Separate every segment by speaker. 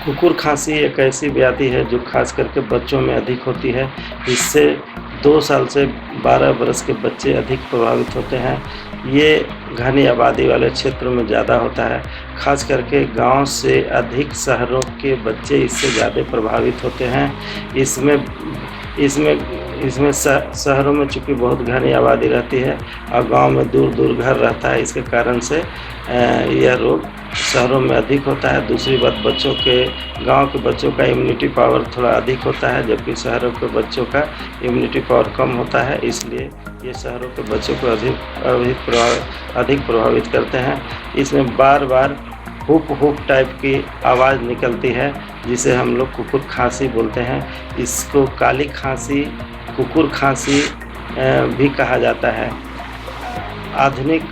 Speaker 1: कुकुर खाँसी एक ऐसी व्याधि है जो ख़ास करके बच्चों में अधिक होती है। इससे 2 साल से 12 वर्ष के बच्चे अधिक प्रभावित होते हैं। ये घनी आबादी वाले क्षेत्रों में ज़्यादा होता है। ख़ास करके गाँव से अधिक शहरों के बच्चे इससे ज़्यादा प्रभावित होते हैं। इसमें इसमें इसमें शहरों में चूँकि बहुत घनी आबादी रहती है और गाँव में दूर-दूर घर रहता है, इसके कारण से यह रोग शहरों में अधिक होता है। दूसरी बात, गाँव के बच्चों का इम्यूनिटी पावर थोड़ा अधिक होता है, जबकि शहरों के बच्चों का इम्यूनिटी पावर कम होता है, इसलिए ये शहरों के बच्चों को अधिक प्रभावित करते हैं। इसमें बार-बार हुक टाइप की आवाज़ निकलती है, जिसे हम लोग कुकुर खाँसी बोलते हैं। इसको काली खाँसी, कुकुर खाँसी भी कहा जाता है। आधुनिक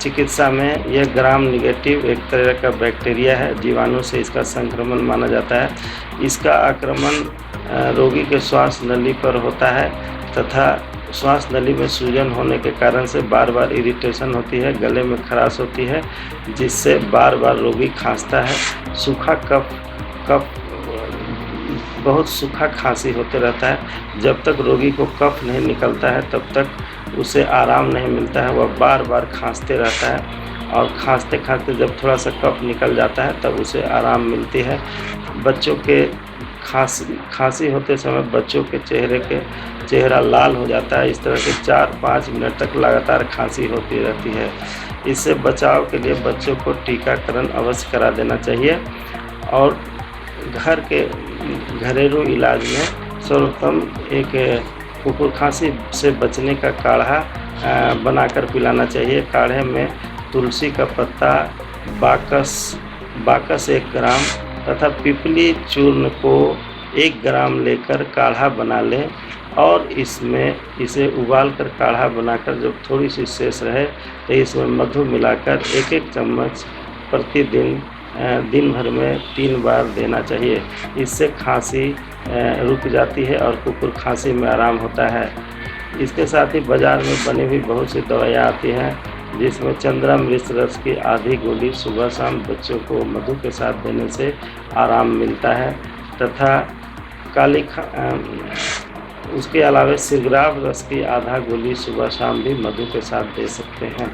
Speaker 1: चिकित्सा में यह ग्राम नेगेटिव एक तरह का बैक्टीरिया है, जीवाणु से इसका संक्रमण माना जाता है। इसका आक्रमण रोगी के श्वास नली पर होता है तथा श्वास नली में सूजन होने के कारण से बार-बार इरिटेशन होती है, गले में खराश होती है, जिससे बार-बार रोगी खाँसता है। सूखा कफ बहुत सूखा खाँसी होते रहता है। जब तक रोगी को कफ नहीं निकलता है तब तक उसे आराम नहीं मिलता है, वह बार-बार खाँसते रहता है और खाँसते-खाँसते जब थोड़ा-सा कफ निकल जाता है तब उसे आराम मिलती है। बच्चों के खाँसी होते समय बच्चों के चेहरा लाल हो जाता है। इस तरह से 4-5 मिनट तक लगातार खाँसी होती रहती है। इससे बचाव के लिए बच्चों को टीकाकरण अवश्य करा देना चाहिए और घरेलू इलाज में सर्वप्रथम एक कुकुर खाँसी से बचने का काढ़ा बनाकर पिलाना चाहिए। काढ़े में तुलसी का पत्ता, बाकस 1 ग्राम तथा पिपली चूर्ण को 1 ग्राम लेकर काढ़ा बना लें और इसे उबाल कर काढ़ा बनाकर जब थोड़ी सी शेष रहे तो इसमें मधु मिलाकर 1-1 चम्मच प्रतिदिन दिन भर में 3 बार देना चाहिए। इससे खाँसी रुक जाती है और कुकुर खाँसी में आराम होता है। इसके साथ ही बाज़ार में बनी हुई बहुत सी दवाइयाँ आती हैं, जिसमें चंद्रामृत रस की आधी गोली सुबह शाम बच्चों को मधु के साथ देने से आराम मिलता है तथा उसके अलावा सिरग्राफ रस की आधा गोली सुबह शाम भी मधु के साथ दे सकते हैं।